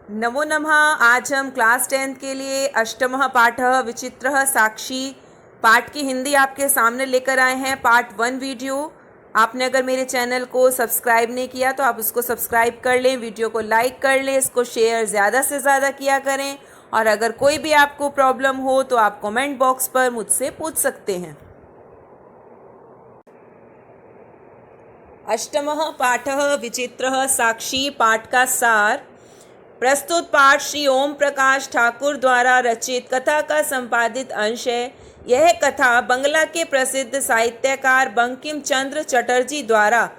नमो नमः। आज हम क्लास 10th के लिए अष्टमः पाठः विचित्रः साक्षी पाठ की हिंदी आपके सामने लेकर आए हैं। Part 1 video. आपने अगर मेरे चैनल को सब्सक्राइब नहीं किया तो आप उसको सब्सक्राइब कर लें, वीडियो को लाइक कर लें, इसको शेयर ज़्यादा से ज़्यादा किया करें। और अगर कोई भी आपको प्रॉब्लम हो तो आप कमेंट बॉक्स पर मुझसे पूछ सकते हैं। अष्टमः पाठः विचित्रः साक्षी पाठ का सार। प्रस्तुत पाठ श्री ओम प्रकाश ठाकुर द्वारा रचित कथा का संपादित अंश है। यह कथा बंगला के प्रसिद्ध साहित्यकार बंकिम चंद्र चटर्जी द्वारा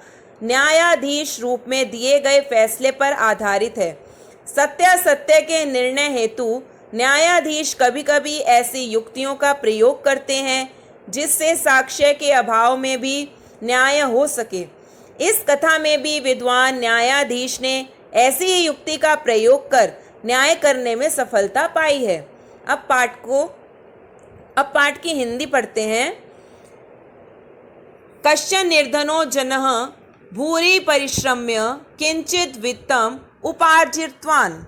न्यायाधीश रूप में दिए गए फैसले पर आधारित है। सत्यासत्य के निर्णय हेतु न्यायाधीश कभी कभी ऐसी युक्तियों का प्रयोग करते हैं जिससे साक्ष्य के अभाव में भी न्याय हो सके। इस कथा में भी विद्वान न्यायाधीश ने ऐसी ही युक्ति का प्रयोग कर न्याय करने में सफलता पाई है। अब पाठ की हिंदी पढ़ते हैं। कश्चन निर्धनो जनः भूरि परिश्रम्य किंचित वित्तम उपार्जितवान।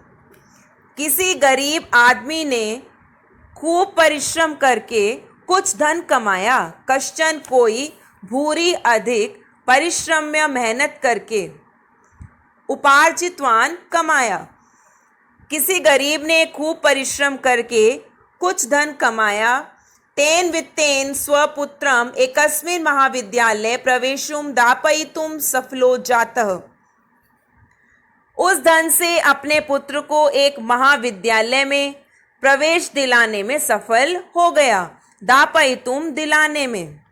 किसी गरीब आदमी ने खूब परिश्रम करके कुछ धन कमाया। कश्चन कोई, भूरि अधिक, परिश्रम्य मेहनत करके, उपार्जितवान कमाया। किसी गरीब ने खूब परिश्रम करके कुछ धन कमाया। तेन वित्तेन स्वपुत्रम एकस्मिन् महाविद्यालये प्रवेशुम दापयितुम सफलो जातः। उस धन से अपने पुत्र को एक महाविद्यालय में प्रवेश दिलाने में सफल हो गया। दापयितुम दिलाने में।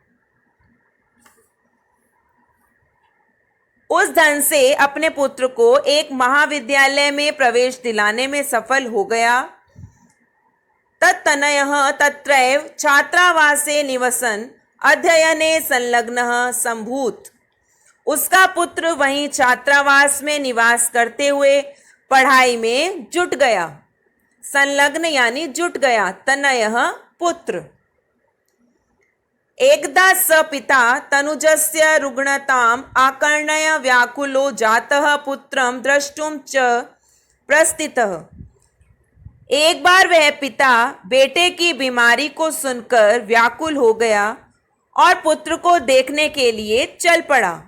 उस धन से अपने पुत्र को एक महाविद्यालय में प्रवेश दिलाने में सफल हो गया। तत्तनयः तत्रैव छात्रावासे निवसन अध्ययने संलग्नः संभूत। उसका पुत्र वहीं छात्रावास में निवास करते हुए पढ़ाई में जुट गया। संलग्न यानी जुट गया। तनयः पुत्र। एकदा स पिता तनुजस्य रुग्णताम् आकर्ण्य व्याकुलो जातः पुत्रं द्रष्टुम च प्रस्थितः। एक बार वह पिता बेटे की बीमारी को सुनकर व्याकुल हो गया और पुत्र को देखने के लिए चल पड़ा।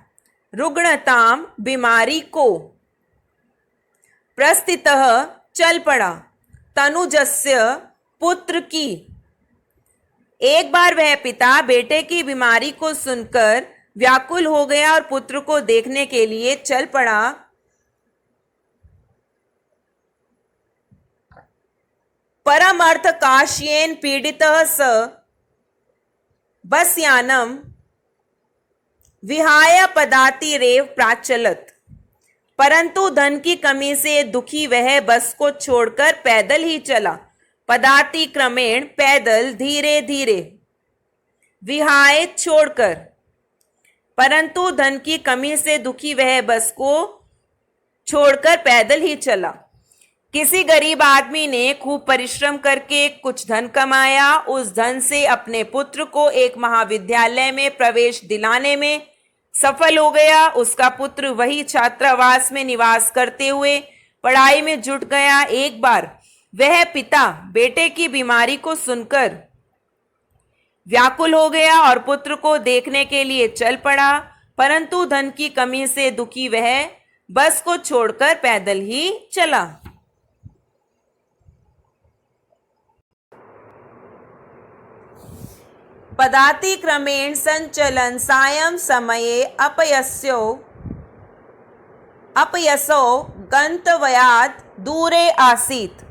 रुग्णताम बीमारी को, प्रस्थितः चल पड़ा, तनुजस्य पुत्र की। एक बार वह पिता बेटे की बीमारी को सुनकर व्याकुल हो गया और पुत्र को देखने के लिए चल पड़ा। परमर्थ काश्येन पीडितः स बसयानम विहाय पदातिरेव प्राचलत। परंतु धन की कमी से दुखी वह बस को छोड़कर पैदल ही चला। पदाति क्रमेण पैदल, धीरे धीरे, विहाय छोड़कर। परंतु धन की कमी से दुखी वह बस को छोड़कर पैदल ही चला। किसी गरीब आदमी ने खूब परिश्रम करके कुछ धन कमाया। उस धन से अपने पुत्र को एक महाविद्यालय में प्रवेश दिलाने में सफल हो गया। उसका पुत्र वही छात्रावास में निवास करते हुए पढ़ाई में जुट गया। एक बार वह पिता बेटे की बीमारी को सुनकर व्याकुल हो गया और पुत्र को देखने के लिए चल पड़ा। परंतु धन की कमी से दुखी वह बस को छोड़कर पैदल ही चला। पदाति क्रमेण संचलन सायं समये अपयसो गंतव्यात् दूरे आसीत्।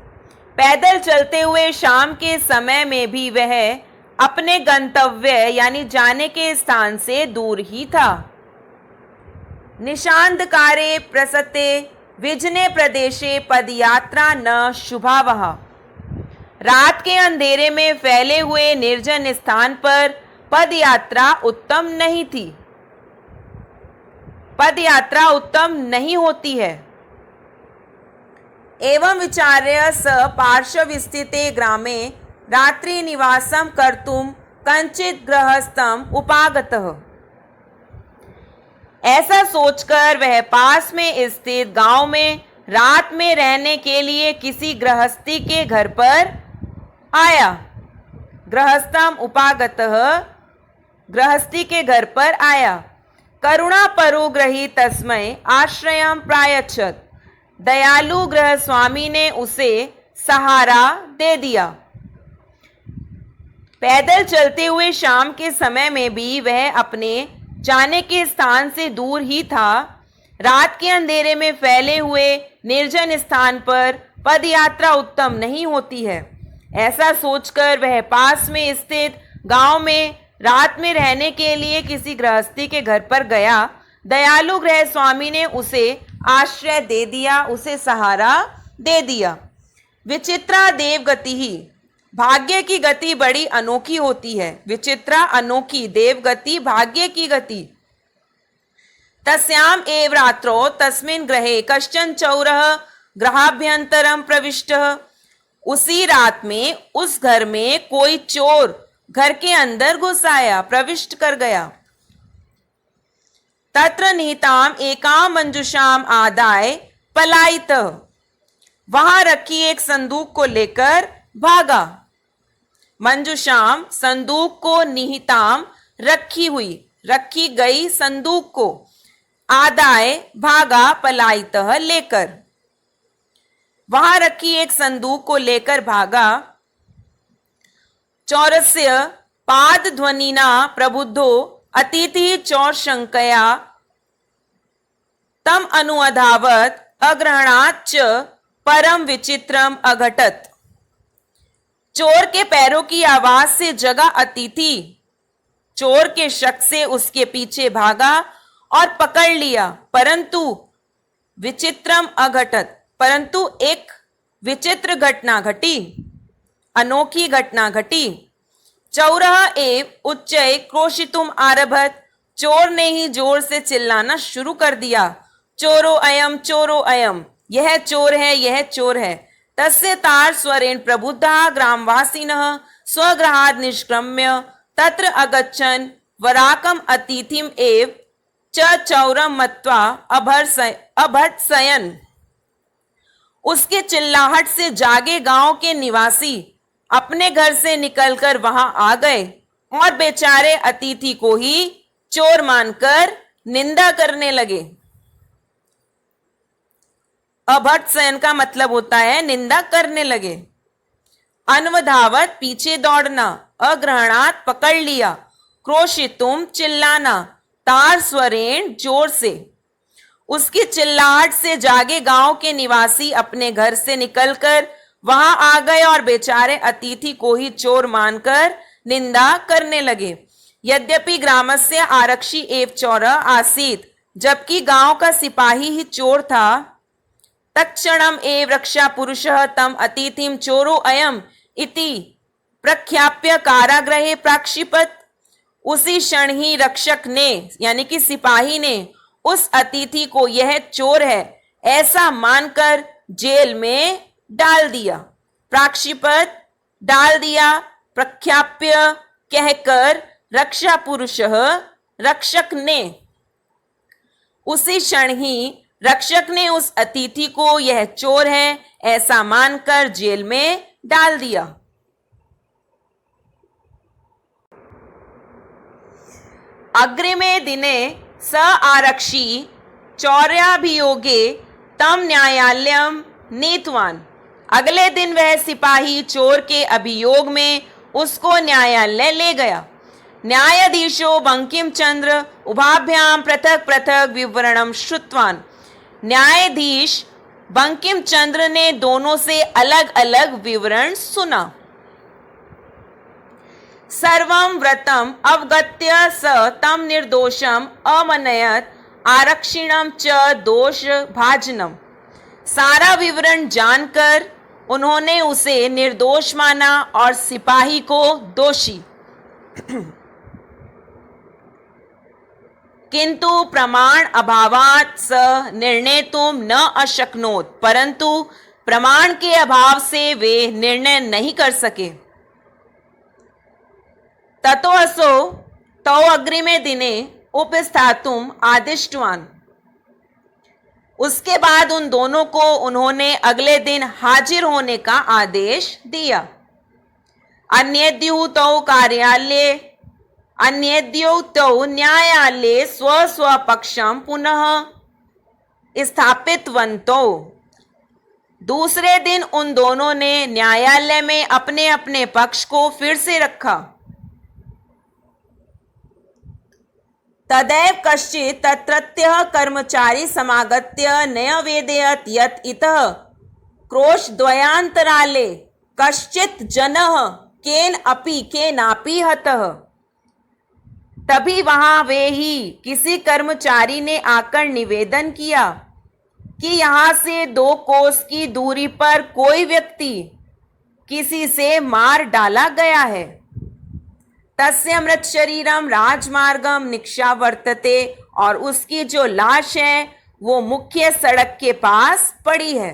पैदल चलते हुए शाम के समय में भी वह अपने गंतव्य यानी जाने के स्थान से दूर ही था। निशांधकारे प्रसते विजने प्रदेशे पदयात्रा न शुभावह। रात के अंधेरे में फैले हुए निर्जन स्थान पर पदयात्रा उत्तम नहीं थी। पदयात्रा उत्तम नहीं होती है। एवं विचार्य स पार्श्वस्थिते ग्रामे रात्रि निवासम कर्तुम कंचित गृहस्थम उपागतः। ऐसा सोचकर वह पास में स्थित गांव में रात में रहने के लिए किसी गृहस्थी के घर पर आया। गृहस्थम उपागतः, गृहस्थी के घर पर आया। करुणा परुग्रही तस्मै आश्रयम प्रायच्छत, दयालु गृह स्वामी ने उसे सहारा दे दिया। पैदल चलते हुए शाम के समय में भी वह अपने जाने के स्थान से दूर ही था। रात के अंधेरे में फैले हुए निर्जन स्थान पर पदयात्रा उत्तम नहीं होती है। ऐसा सोचकर वह पास में स्थित गांव में रात में रहने के लिए किसी गृहस्थी के घर पर गया। दयालु गृह स्वामी ने उसे आश्रय दे दिया, उसे सहारा दे दिया। विचित्रा देवगति ही, भाग्य की गति बड़ी अनोखी होती है। विचित्रा अनोखी, देवगति भाग्य की गति। तस्याम एव रात्रो तस्मिन् गृहे कश्चन चौरः गृहाभ्यंतरम प्रविष्टः, उसी रात में उस घर में कोई चोर घर के अंदर घुस आया, प्रविष्ट कर गया। तत्र निहिताम एकाम मंजुषाम आदाय पलायितः, वहां रखी एक संदूक को लेकर भागा। मंजुषाम, संदूक को, निहिताम, रखी गई संदूक को, आदाय, भागा, पलायितः, लेकर। वहां रखी एक संदूक को लेकर भागा। चौरस्य पाद ध्वनिना प्रबुद्धो अतिथि चौर शंकया तम अनुअधावत अग्रहणाच्च परम विचित्रम अघटत। चोर के पैरों की आवाज से जगा अतिथि चोर के शक से उसके पीछे भागा और पकड़ लिया, परंतु विचित्रम अघटत, परंतु एक विचित्र घटना घटी, अनोखी घटना घटी। चौरः एव उच्चै क्रोशितुम आरभत, चोर ने ही जोर से चिल्लाना शुरू कर दिया। चोरो अयम, यह चोर है, यह चोर है। तस्य तार स्वरेण प्रबुद्धा ग्रामवासिनः स्वगृहात् निष्क्रम्य तत्र अगच्छन् वराकम अतिथिम एव च चौरम मत्वा अभट्सयन्। उसके चिल्लाहट से जागे गांव के निवासी अपने घर से निकलकर वहां आ गए और बेचारे अतिथि को ही चोर मानकर निंदा करने लगे। अभट्सयन का मतलब होता है निंदा करने लगे। अनवधावत, पीछे दौड़ना। अग्रहणात, पकड़ लिया। क्रोशितुम, चिल्लाना। तार स्वरेण, जोर से। उसकी चिल्लाहट से जागे गांव के निवासी अपने घर से निकलकर वहां आ गए और बेचारे अतिथि को ही चोर मानकर निंदा करने लगे। यद्यपि ग्रामस्य आरक्षी एव चौरः आसीत्, जबकि गांव का सिपाही ही चोर था। तत्क्षणम एव रक्षा पुरुषः तम अतिथिम चोरो अयम इति प्रख्याप्य कारागृहे प्राक्षिपत। उसी क्षण ही रक्षक ने, यानी कि सिपाही ने, उस अतिथि को यह चोर है ऐसा मानकर जेल में डाल दिया। प्राक्षिपत, डाल दिया। प्रख्याप्य, कहकर। रक्षा पुरुषः, रक्षक ने। उसी क्षण ही रक्षक ने उस अतिथि को यह चोर है ऐसा मानकर जेल में डाल दिया। अग्रिमे दिने स आरक्षी चौर्याभियोगे तम न्यायालयम नीतवान। अगले दिन वह सिपाही चोर के अभियोग में उसको न्यायालय ले गया। न्यायाधीशो बंकिम चंद्र उभाभ्याम पृथक पृथक विवरणम श्रुतवान। न्यायाधीश बंकिम चंद्र ने दोनों से अलग अलग विवरण सुना। सर्वं व्रतम अवगत्य स तम निर्दोषम अमनयत आरक्षिणम च दोष भाजनम। सारा विवरण जानकर उन्होंने उसे निर्दोष माना और सिपाही को दोषी। किंतु प्रमाण अभावात् स निर्णेतुम न अशक्नोत। परंतु प्रमाण के अभाव से वे निर्णय नहीं कर सके। ततो असो तौ अग्रिमे दिने उपस्थातुम आदिष्टवान। उसके बाद उन दोनों को उन्होंने अगले दिन हाजिर होने का आदेश दिया। अन्यद्यौ न्यायालये स्व स्वपक्षम पुनः स्थापितवन्तो। दूसरे दिन उन दोनों ने न्यायालय में अपने अपने पक्ष को फिर से रखा। तदैव कश्चित् तत्रत्यः कर्मचारी समागत्य न्यवेदयत् यत् इतः क्रोशद्वयान्तराले कश्चित् जनः केनापि हतः। तभी वहां वे ही किसी कर्मचारी ने आकर निवेदन किया कि यहां से 2 कोस की दूरी पर कोई व्यक्ति किसी से मार डाला गया है। तस्य मृत शरीरम राजमार्गम निक्षावर्तते, और उसकी जो लाश है वो मुख्य सड़क के पास पड़ी है।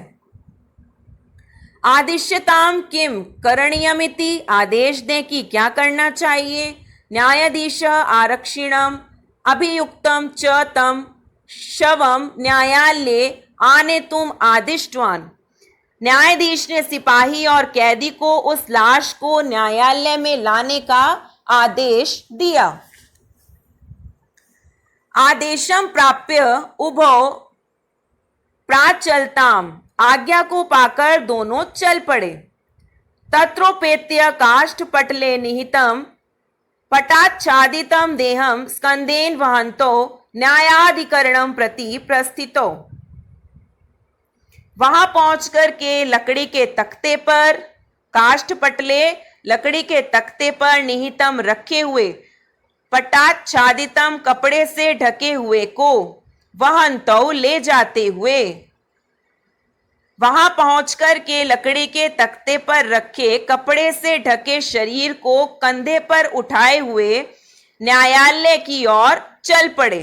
आदिश्यताम किम करणीयमिति, आदेश दें कि क्या करना चाहिए। न्यायाधीश आरक्षिणम अभियुक्तम च तम शवम न्यायालये आनेतुम आदिष्टवान। न्यायाधीश ने सिपाही और कैदी को उस लाश को न्यायालय में लाने का आदेश दिया। आदेशम प्राप्य उभौ प्राचलताम, आज्ञा को पाकर दोनों चल पड़े। तत्रोपेत्य काष्ठपटले निहितम पटाच्छादितम देहम स्कंदेन वहंतो न्यायाधिकरणम प्रति प्रस्थितो। वहां पहुंचकर के लकड़ी के तख्ते पर, काष्ठपटले लकड़ी के तख्ते पर निहितम रखे हुए, पटाच्छादितम कपड़े से ढके हुए को वहंतो ले जाते हुए, वहां पहुंचकर के लकड़ी के तख्ते पर रखे कपड़े से ढके शरीर को कंधे पर उठाए हुए न्यायालय की ओर चल पड़े।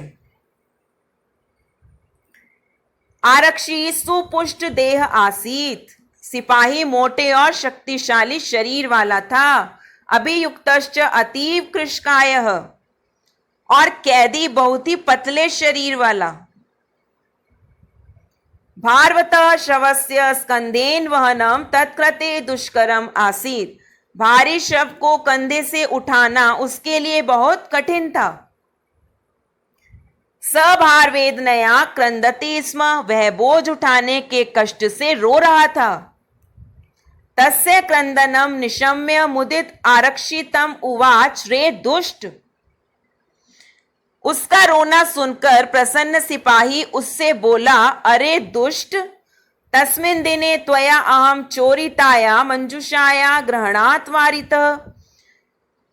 आरक्षी सुपुष्ट देह आसीत, सिपाही मोटे और शक्तिशाली शरीर वाला था। अभियुक्तश्च अतीव कृशकायः, और कैदी बहुत ही पतले शरीर वाला। भारवतः शवस्य स्कंदेन वहनम तत्कृते दुष्करम आसीत, भारी शव को कंधे से उठाना उसके लिए बहुत कठिन था। सभार वेदनया क्रंदति स्म, वह बोझ उठाने के कष्ट से रो रहा था। तस्य क्रंदनम निशम्य मुदित आरक्षितम उवाच रे दुष्ट, उसका रोना सुनकर प्रसन्न सिपाही उससे बोला, अरे दुष्ट, तस्मिन् दिने त्वया अहम चोरिताया मंजुषाया ग्रहणात् वारितः,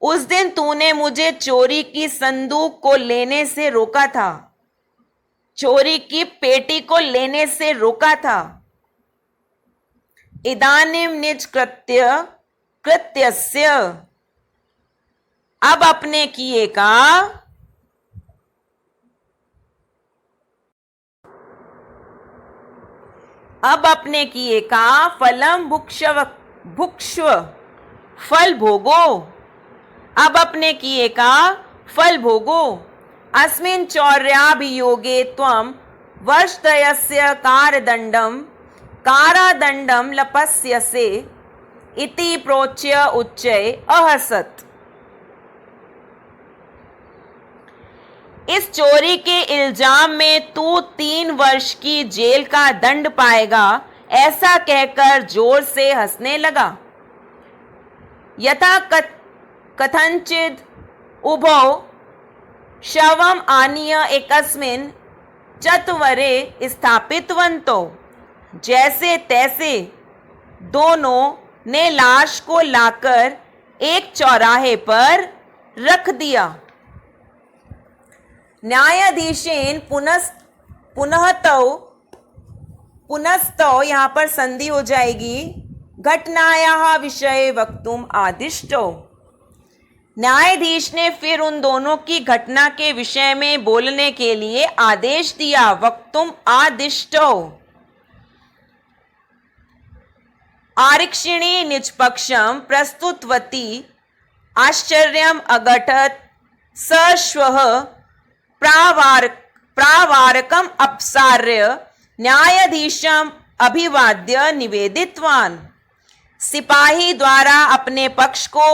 उस दिन तूने मुझे चोरी की संदूक को लेने से रोका था, चोरी की पेटी को लेने से रोका था। इदानीम निज कृत्यस्य, अब अपने किए का फलम भुक्ष्व, फल भोगो, अब अपने किए का फल भोगो। अस्मिन् चौर्याभियोगे त्वं वर्षत्रयस्य कारादंडम लपस्यसे इति प्रोच्य उच्चै अहसत्। इस चोरी के इल्जाम में तू 3 वर्ष की जेल का दंड पाएगा, ऐसा कहकर जोर से हंसने लगा। यथा कथंचिद उभौ शवम आनीय एकस्मिन् चत्वरे स्थापितवन्तो, जैसे तैसे दोनों ने लाश को लाकर एक चौराहे पर रख दिया। न्यायाधीशेन पुनस्तौ, यहाँ पर संधि हो जाएगी, घटनायाः विषये वक्तुम आदिष्टो। न्यायाधीश ने फिर उन दोनों की घटना के विषय में बोलने के लिए आदेश दिया। वक्तुम आदिष्टो। आरक्षिणी निष्पक्षम प्रस्तुतवती आश्चर्यम अघटत सश्वः प्रावारकम अपसार्य न्यायाधीशम अभिवाद्य निवेदितवान। सिपाही द्वारा अपने पक्ष को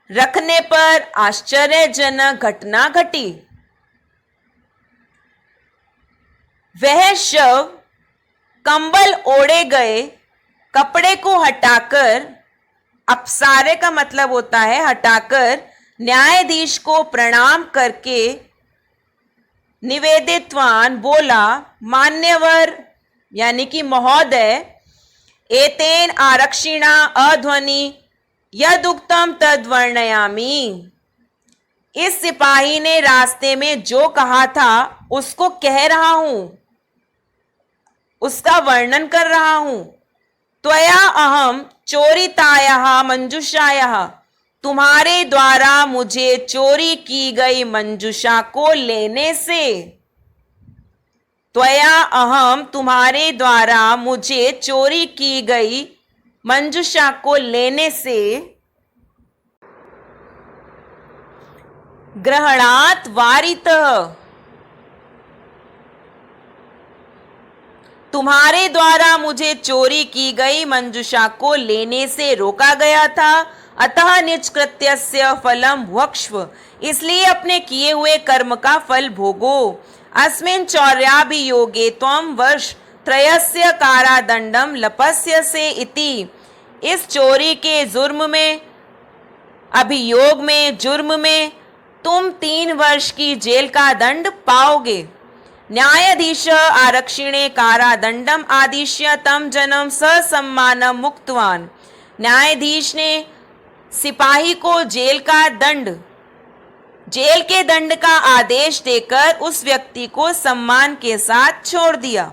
रखने पर आश्चर्यजनक घटना घटी। वह शव कंबल ओढ़े गए कपड़े को हटाकर, अपसारे का मतलब होता है हटाकर, न्यायाधीश को प्रणाम करके निवेदितवान बोला, मान्यवर यानी कि महोदय, एतेन आरक्षिणा अध्वनि यदुक्तम तद्वर्णयामि। इस सिपाही ने रास्ते में जो कहा था उसको कह रहा हूं, उसका वर्णन कर रहा हूं। त्वया अहम चोरितायाः मंजुषायाः, तुम्हारे द्वारा मुझे चोरी की गई मंजुषा को लेने से। त्वया अहम, तुम्हारे द्वारा मुझे चोरी की गई मंजुषा को लेने से। ग्रहणात् वारितः, तुम्हारे द्वारा मुझे चोरी की गई मंजुषा को लेने से रोका गया था। अतः निष्कृत्यस्य फलम भुक्ष्व, इसलिए अपने किए हुए कर्म का फल भोगो। अस्मिन् चौर्याभियोगे त्वं वर्ष त्रयस्य कारादंडम लपस्यसे इति। इस चोरी के जुर्म में, अभियोग में, जुर्म में तुम 3 वर्ष की जेल का दंड पाओगे। न्यायाधीश आरक्षिणे कारादंडम आदिश्य तम जनम ससम्मानम मुक्तवान। न्यायाधीश ने सिपाही को जेल के दंड का आदेश देकर उस व्यक्ति को सम्मान के साथ छोड़ दिया।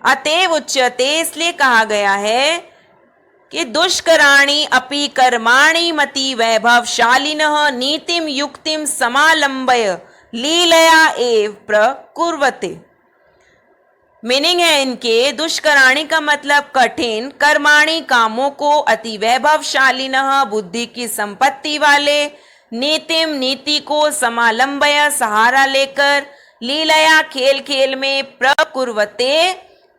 अतएव उच्यते, इसलिए कहा गया है कि दुष्कराणि अपि कर्माणि मति वैभवशालिनः नीतिम युक्तिम समालंबय लीलया एव प्रकुर्वते। मीनिंग है इनके, दुष्कराणि का मतलब कठिन, कर्माणि कामों को, अति वैभवशालिनः बुद्धि की संपत्ति वाले, नीतिम नीति को, समालंबय सहारा लेकर, लीलया खेल खेल में, प्रकुर्वते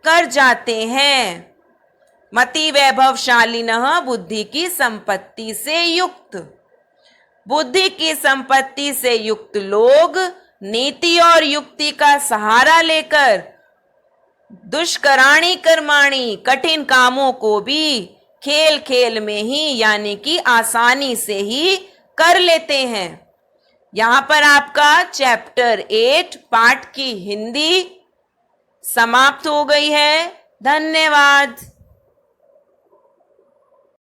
कर जाते हैं। मति वैभवशालिनः बुद्धि की संपत्ति से युक्त। बुद्धि की संपत्ति से युक्त लोग नीति और युक्ति का सहारा लेकर दुष्कराणि कर्माणि, कठिन कामों को भी खेल खेल में ही यानी कि आसानी से ही कर लेते हैं। यहां पर आपका चैप्टर 8 पाठ की हिंदी समाप्त हो गई है। धन्यवाद।